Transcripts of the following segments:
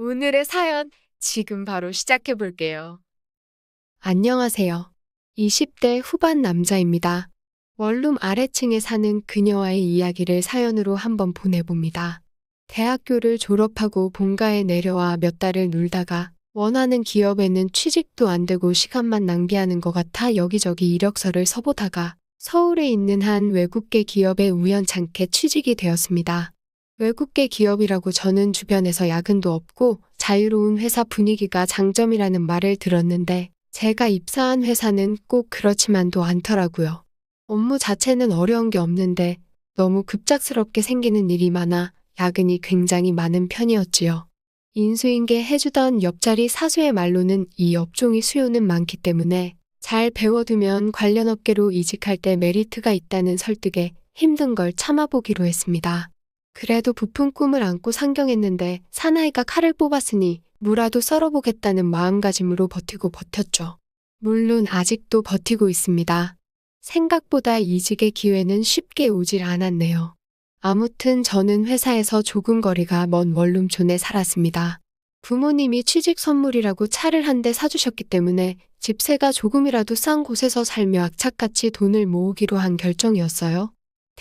오늘의 사연 지금 바로 시작해 볼게요. 안녕하세요. 20대 후반 남자입니다. 원룸 아래층에 사는 그녀와의 이야기를 사연으로 한번 보내봅니다. 대학교를 졸업하고 본가에 내려와 몇 달을 놀다가 원하는 기업에는 취직도 안 되고 시간만 낭비하는 것 같아 여기저기 이력서를 써보다가 서울에 있는 한 외국계 기업에 우연찮게 취직이 되었습니다. 외국계 기업이라고 저는 주변에서 야근도 없고 자유로운 회사 분위기가 장점이라는 말을 들었는데 제가 입사한 회사는 꼭 그렇지만도 않더라고요. 업무 자체는 어려운 게 없는데 너무 급작스럽게 생기는 일이 많아 야근이 굉장히 많은 편이었지요. 인수인계 해주던 옆자리 사수의 말로는 이 업종이 수요는 많기 때문에 잘 배워두면 관련 업계로 이직할 때 메리트가 있다는 설득에 힘든 걸 참아보기로 했습니다. 그래도 부푼 꿈을 안고 상경했는데 사나이가 칼을 뽑았으니 무라도 썰어보겠다는 마음가짐으로 버텼죠. 물론 아직도 버티고 있습니다. 생각보다 이직의 기회는 쉽게 오질 않았네요. 아무튼 저는 회사에서 조금 거리가 먼 원룸촌에 살았습니다. 부모님이 취직 선물이라고 차를 한 대 사주셨기 때문에 집세가 조금이라도 싼 곳에서 살며 악착같이 돈을 모으기로 한 결정이었어요.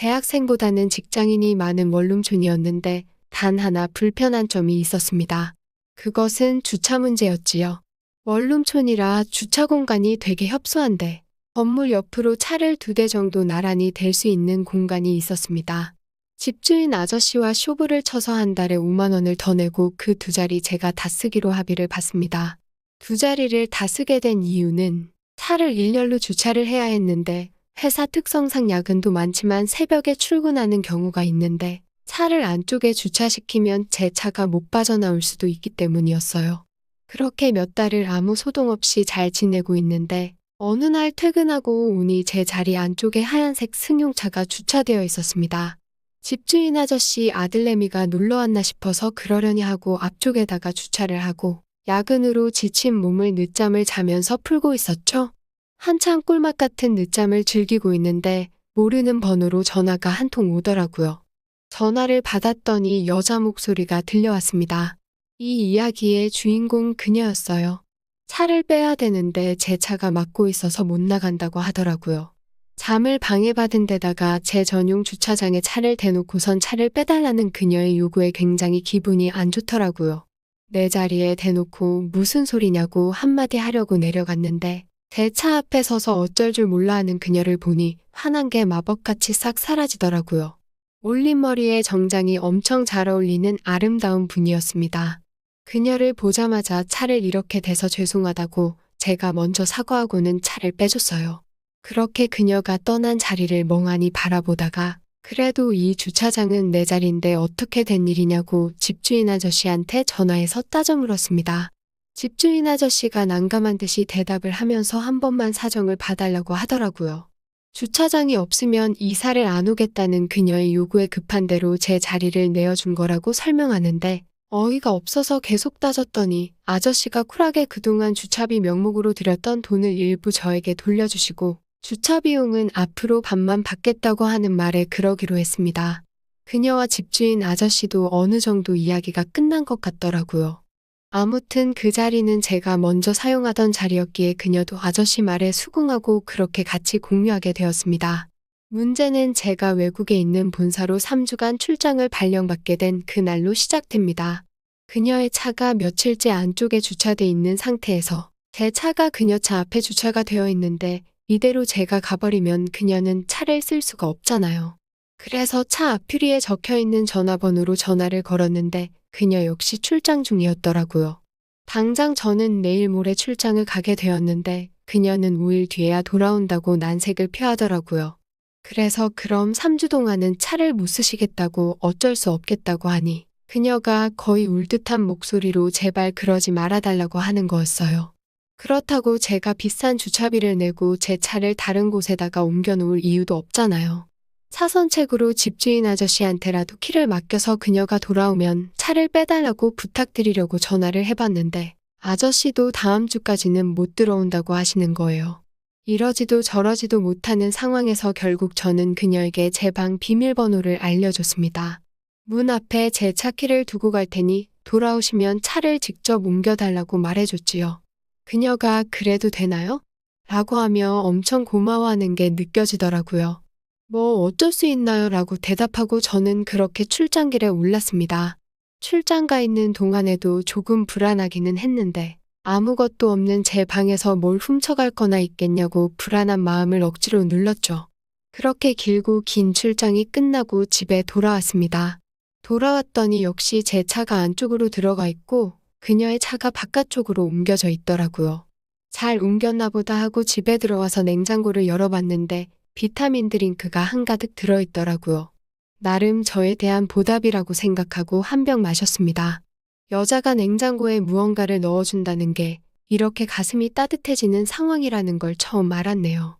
대학생보다는 직장인이 많은 원룸촌이었는데 단 하나 불편한 점이 있었습니다. 그것은 주차 문제였지요. 원룸촌이라 주차 공간이 되게 협소한데 건물 옆으로 차를 2대 정도 나란히 댈 수 있는 공간이 있었습니다. 집주인 아저씨와 쇼부를 쳐서 한 달에 5만 원을 더 내고 그 2자리 제가 다 쓰기로 합의를 봤습니다. 2자리를 다 쓰게 된 이유는 차를 일렬로 주차를 해야 했는데 회사 특성상 야근도 많지만 새벽에 출근하는 경우가 있는데 차를 안쪽에 주차시키면 제 차가 못 빠져나올 수도 있기 때문이었어요. 그렇게 몇 달을 아무 소동 없이 잘 지내고 있는데 어느 날 퇴근하고 오니 제 자리 안쪽에 하얀색 승용차가 주차되어 있었습니다. 집주인 아저씨 아들내미가 놀러 왔나 싶어서 그러려니 하고 앞쪽에다가 주차를 하고 야근으로 지친 몸을 늦잠을 자면서 풀고 있었죠. 한참 꿀맛 같은 늦잠을 즐기고 있는데 모르는 번호로 전화가 한 통 오더라고요. 전화를 받았더니 여자 목소리가 들려왔습니다. 이 이야기의 주인공 그녀였어요. 차를 빼야 되는데 제 차가 막고 있어서 못 나간다고 하더라고요. 잠을 방해받은 데다가 제 전용 주차장에 차를 대놓고선 차를 빼달라는 그녀의 요구에 굉장히 기분이 안 좋더라고요. 내 자리에 대놓고 무슨 소리냐고 한마디 하려고 내려갔는데 제 차 앞에 서서 어쩔 줄 몰라 하는 그녀를 보니 화난 게 마법같이 싹 사라지더라고요. 올린 머리에 정장이 엄청 잘 어울리는 아름다운 분이었습니다. 그녀를 보자마자 차를 이렇게 대서 죄송하다고 제가 먼저 사과하고는 차를 빼줬어요. 그렇게 그녀가 떠난 자리를 멍하니 바라보다가 그래도 이 주차장은 내 자리인데 어떻게 된 일이냐고 집주인 아저씨한테 전화해서 따져 물었습니다. 집주인 아저씨가 난감한 듯이 대답을 하면서 한 번만 사정을 봐달라고 하더라고요. 주차장이 없으면 이사를 안 오겠다는 그녀의 요구에 급한 대로 제 자리를 내어준 거라고 설명하는데 어이가 없어서 계속 따졌더니 아저씨가 쿨하게 그동안 주차비 명목으로 들였던 돈을 일부 저에게 돌려주시고 주차 비용은 앞으로 반만 받겠다고 하는 말에 그러기로 했습니다. 그녀와 집주인 아저씨도 어느 정도 이야기가 끝난 것 같더라고요. 아무튼 그 자리는 제가 먼저 사용하던 자리였기에 그녀도 아저씨 말에 수긍하고 그렇게 같이 공유하게 되었습니다. 문제는 제가 외국에 있는 본사로 3주간 출장을 발령받게 된 그날로 시작됩니다. 그녀의 차가 며칠째 안쪽에 주차돼 있는 상태에서 제 차가 그녀 차 앞에 주차가 되어 있는데 이대로 제가 가버리면 그녀는 차를 쓸 수가 없잖아요. 그래서 차 앞유리에 적혀있는 전화번호로 전화를 걸었는데 그녀 역시 출장 중이었더라고요. 당장 저는 내일 모레 출장을 가게 되었는데 그녀는 5일 뒤에야 돌아온다고 난색을 표하더라고요. 그래서 그럼 3주 동안은 차를 못 쓰시겠다고 어쩔 수 없겠다고 하니 그녀가 거의 울 듯한 목소리로 제발 그러지 말아달라고 하는 거였어요. 그렇다고 제가 비싼 주차비를 내고 제 차를 다른 곳에다가 옮겨놓을 이유도 없잖아요. 차선책으로 집주인 아저씨한테라도 키를 맡겨서 그녀가 돌아오면 차를 빼달라고 부탁드리려고 전화를 해봤는데 아저씨도 다음 주까지는 못 들어온다고 하시는 거예요. 이러지도 저러지도 못하는 상황에서 결국 저는 그녀에게 제 방 비밀번호를 알려줬습니다. 문 앞에 제 차 키를 두고 갈 테니 돌아오시면 차를 직접 옮겨달라고 말해줬지요. 그녀가 그래도 되나요? 라고 하며 엄청 고마워하는 게 느껴지더라고요. 뭐 어쩔 수 있나요? 라고 대답하고 저는 그렇게 출장길에 올랐습니다. 출장 가 있는 동안에도 조금 불안하기는 했는데 아무것도 없는 제 방에서 뭘 훔쳐갈 거나 있겠냐고 불안한 마음을 억지로 눌렀죠. 그렇게 길고 긴 출장이 끝나고 집에 돌아왔습니다. 돌아왔더니 역시 제 차가 안쪽으로 들어가 있고 그녀의 차가 바깥쪽으로 옮겨져 있더라고요. 잘 옮겼나 보다 하고 집에 들어와서 냉장고를 열어봤는데 비타민 드링크가 한가득 들어있더라고요. 나름 저에 대한 보답이라고 생각하고 한 병 마셨습니다. 여자가 냉장고에 무언가를 넣어준다는 게 이렇게 가슴이 따뜻해지는 상황이라는 걸 처음 알았네요.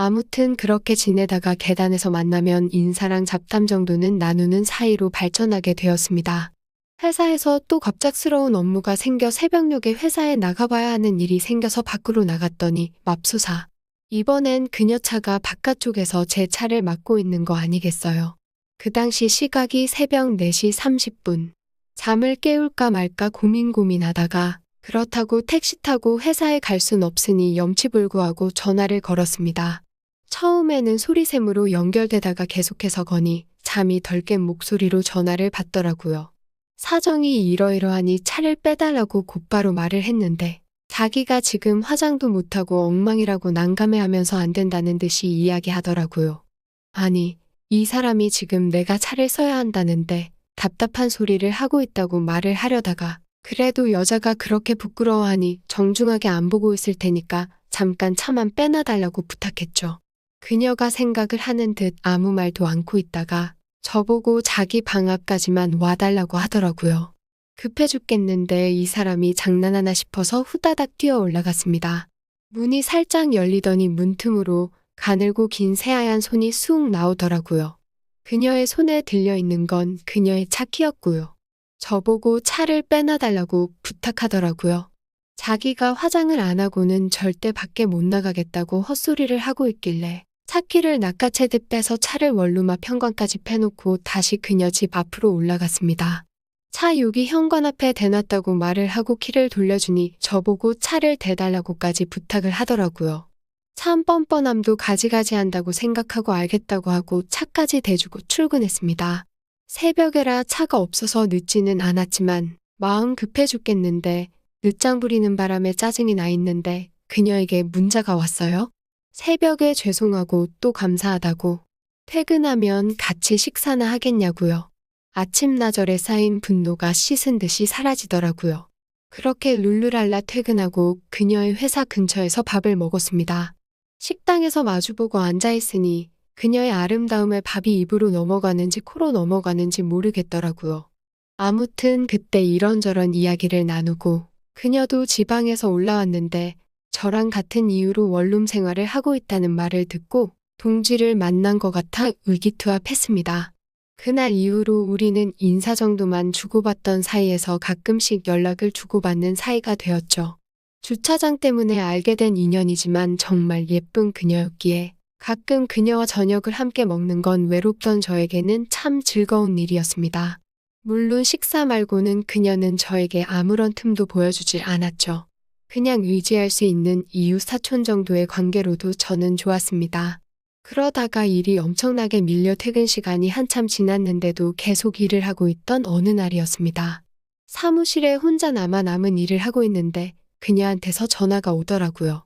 아무튼 그렇게 지내다가 계단에서 만나면 인사랑 잡담 정도는 나누는 사이로 발전하게 되었습니다. 회사에서 또 갑작스러운 업무가 생겨 새벽녘에 회사에 나가봐야 하는 일이 생겨서 밖으로 나갔더니 맙소사. 이번엔 그녀 차가 바깥쪽에서 제 차를 막고 있는 거 아니겠어요. 그 당시 시각이 새벽 4시 30분. 잠을 깨울까 말까 고민하다가 그렇다고 택시 타고 회사에 갈 순 없으니 염치불구하고 전화를 걸었습니다. 처음에는 소리샘으로 연결되다가 계속해서 거니 잠이 덜 깬 목소리로 전화를 받더라고요. 사정이 이러이러하니 차를 빼달라고 곧바로 말을 했는데 자기가 지금 화장도 못하고 엉망이라고 난감해하면서 안 된다는 듯이 이야기하더라고요. 아니, 이 사람이 지금 내가 차를 써야 한다는데 답답한 소리를 하고 있다고 말을 하려다가 그래도 여자가 그렇게 부끄러워하니 정중하게 안 보고 있을 테니까 잠깐 차만 빼놔달라고 부탁했죠. 그녀가 생각을 하는 듯 아무 말도 않고 있다가 저보고 자기 방 앞까지만 와달라고 하더라고요. 급해 죽겠는데 이 사람이 장난하나 싶어서 후다닥 뛰어 올라갔습니다. 문이 살짝 열리더니 문틈으로 가늘고 긴 새하얀 손이 쑥 나오더라고요. 그녀의 손에 들려있는 건 그녀의 차 키였고요. 저보고 차를 빼놔달라고 부탁하더라고요. 자기가 화장을 안 하고는 절대 밖에 못 나가겠다고 헛소리를 하고 있길래 차키를 낚아채듯 빼서 차를 원룸 앞 현관까지 패놓고 다시 그녀 집 앞으로 올라갔습니다. 차 여기 현관 앞에 대놨다고 말을 하고 키를 돌려주니 저보고 차를 대달라고까지 부탁을 하더라고요. 참 뻔뻔함도 가지가지 한다고 생각하고 알겠다고 하고 차까지 대주고 출근했습니다. 새벽에라 차가 없어서 늦지는 않았지만 마음 급해 죽겠는데 늦장 부리는 바람에 짜증이 나 있는데 그녀에게 문자가 왔어요. 새벽에 죄송하고 또 감사하다고 퇴근하면 같이 식사나 하겠냐고요. 아침나절에 쌓인 분노가 씻은 듯이 사라지더라고요. 그렇게 룰루랄라 퇴근하고 그녀의 회사 근처에서 밥을 먹었습니다. 식당에서 마주보고 앉아있으니 그녀의 아름다움에 밥이 입으로 넘어가는지 코로 넘어가는지 모르겠더라고요. 아무튼 그때 이런저런 이야기를 나누고 그녀도 지방에서 올라왔는데 저랑 같은 이유로 원룸 생활을 하고 있다는 말을 듣고 동지를 만난 것 같아 의기투합했습니다. 그날 이후로 우리는 인사 정도만 주고받던 사이에서 가끔씩 연락을 주고받는 사이가 되었죠. 주차장 때문에 알게 된 인연이지만 정말 예쁜 그녀였기에 가끔 그녀와 저녁을 함께 먹는 건 외롭던 저에게는 참 즐거운 일이었습니다. 물론 식사 말고는 그녀는 저에게 아무런 틈도 보여주질 않았죠. 그냥 의지할 수 있는 이웃 사촌 정도의 관계로도 저는 좋았습니다. 그러다가 일이 엄청나게 밀려 퇴근 시간이 한참 지났는데도 계속 일을 하고 있던 어느 날이었습니다. 사무실에 혼자 남은 일을 하고 있는데 그녀한테서 전화가 오더라고요.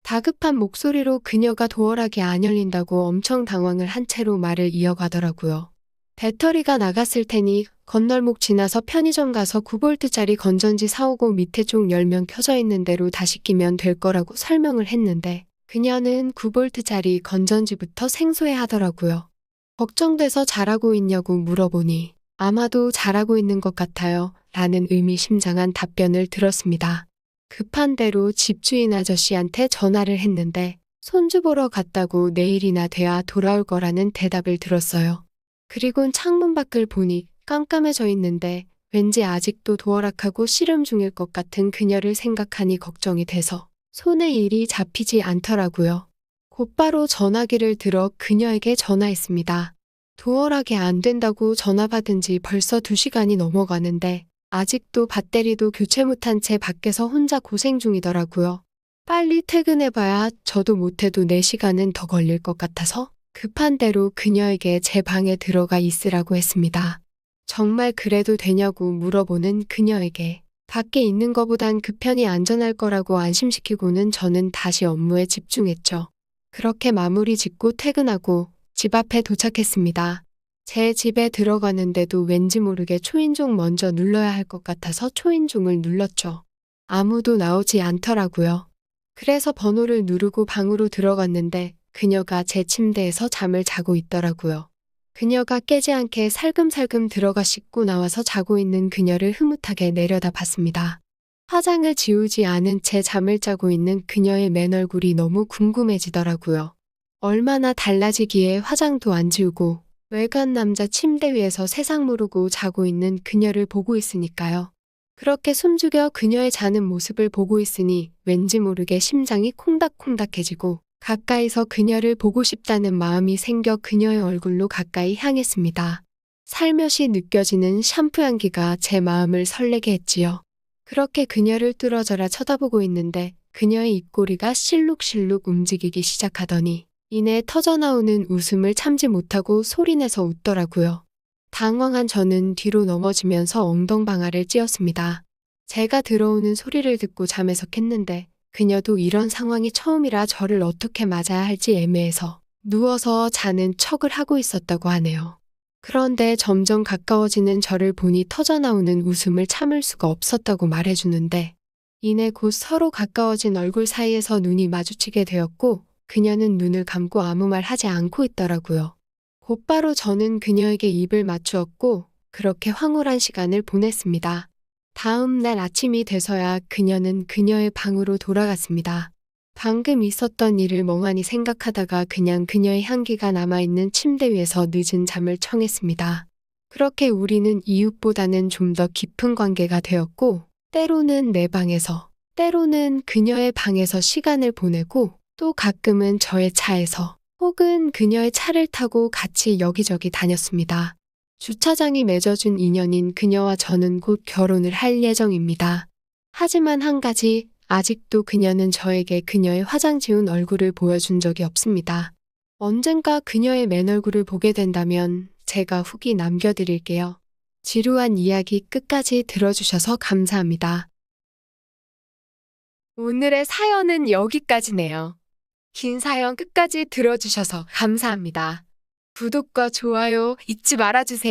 다급한 목소리로 그녀가 도어락이 안 열린다고 엄청 당황을 한 채로 말을 이어가더라고요. 배터리가 나갔을 테니 건널목 지나서 편의점 가서 9V짜리 건전지 사오고 밑에 쪽 열면 켜져 있는 대로 다시 끼면 될 거라고 설명을 했는데 그녀는 9V짜리 건전지부터 생소해 하더라고요. 걱정돼서 잘하고 있냐고 물어보니 아마도 잘하고 있는 것 같아요 라는 의미심장한 답변을 들었습니다. 급한 대로 집주인 아저씨한테 전화를 했는데 손주 보러 갔다고 내일이나 돼야 돌아올 거라는 대답을 들었어요. 그리곤 창문 밖을 보니 깜깜해져 있는데 왠지 아직도 도어락하고 씨름 중일 것 같은 그녀를 생각하니 걱정이 돼서 손에 일이 잡히지 않더라고요. 곧바로 전화기를 들어 그녀에게 전화했습니다. 도어락이 안 된다고 전화 받은 지 벌써 2시간이 넘어가는데 아직도 배터리도 교체 못한 채 밖에서 혼자 고생 중이더라고요. 빨리 퇴근해봐야 저도 못해도 4시간은 더 걸릴 것 같아서 급한 대로 그녀에게 제 방에 들어가 있으라고 했습니다. 정말 그래도 되냐고 물어보는 그녀에게 밖에 있는 거보단 그 편이 안전할 거라고 안심시키고는 저는 다시 업무에 집중했죠. 그렇게 마무리 짓고 퇴근하고 집 앞에 도착했습니다. 제 집에 들어가는데도 왠지 모르게 초인종 먼저 눌러야 할 것 같아서 초인종을 눌렀죠. 아무도 나오지 않더라고요. 그래서 번호를 누르고 방으로 들어갔는데 그녀가 제 침대에서 잠을 자고 있더라고요. 그녀가 깨지 않게 살금살금 들어가 씻고 나와서 자고 있는 그녀를 흐뭇하게 내려다봤습니다. 화장을 지우지 않은 채 잠을 자고 있는 그녀의 맨얼굴이 너무 궁금해지더라고요. 얼마나 달라지기에 화장도 안 지우고 외간 남자 침대 위에서 세상 모르고 자고 있는 그녀를 보고 있으니까요. 그렇게 숨죽여 그녀의 자는 모습을 보고 있으니 왠지 모르게 심장이 콩닥콩닥해지고 가까이서 그녀를 보고 싶다는 마음이 생겨 그녀의 얼굴로 가까이 향했습니다. 살며시 느껴지는 샴푸 향기가 제 마음을 설레게 했지요. 그렇게 그녀를 뚫어져라 쳐다보고 있는데 그녀의 입꼬리가 실룩실룩 움직이기 시작하더니 이내 터져나오는 웃음을 참지 못하고 소리내서 웃더라고요. 당황한 저는 뒤로 넘어지면서 엉덩방아를 찧었습니다. 제가 들어오는 소리를 듣고 잠에서 깼는데 그녀도 이런 상황이 처음이라 저를 어떻게 맞아야 할지 애매해서 누워서 자는 척을 하고 있었다고 하네요. 그런데 점점 가까워지는 저를 보니 터져나오는 웃음을 참을 수가 없었다고 말해주는데 이내 곧 서로 가까워진 얼굴 사이에서 눈이 마주치게 되었고 그녀는 눈을 감고 아무 말 하지 않고 있더라고요. 곧바로 저는 그녀에게 입을 맞추었고 그렇게 황홀한 시간을 보냈습니다. 다음 날 아침이 돼서야 그녀는 그녀의 방으로 돌아갔습니다. 방금 있었던 일을 멍하니 생각하다가 그냥 그녀의 향기가 남아있는 침대 위에서 늦은 잠을 청했습니다. 그렇게 우리는 이웃보다는 좀 더 깊은 관계가 되었고 때로는 내 방에서, 때로는 그녀의 방에서 시간을 보내고 또 가끔은 저의 차에서 혹은 그녀의 차를 타고 같이 여기저기 다녔습니다. 주차장이 맺어준 인연인 그녀와 저는 곧 결혼을 할 예정입니다. 하지만 한 가지, 아직도 그녀는 저에게 그녀의 화장 지운 얼굴을 보여준 적이 없습니다. 언젠가 그녀의 맨얼굴을 보게 된다면 제가 후기 남겨드릴게요. 지루한 이야기 끝까지 들어주셔서 감사합니다. 오늘의 사연은 여기까지네요. 긴 사연 끝까지 들어주셔서 감사합니다. 구독과 좋아요 잊지 말아주세요.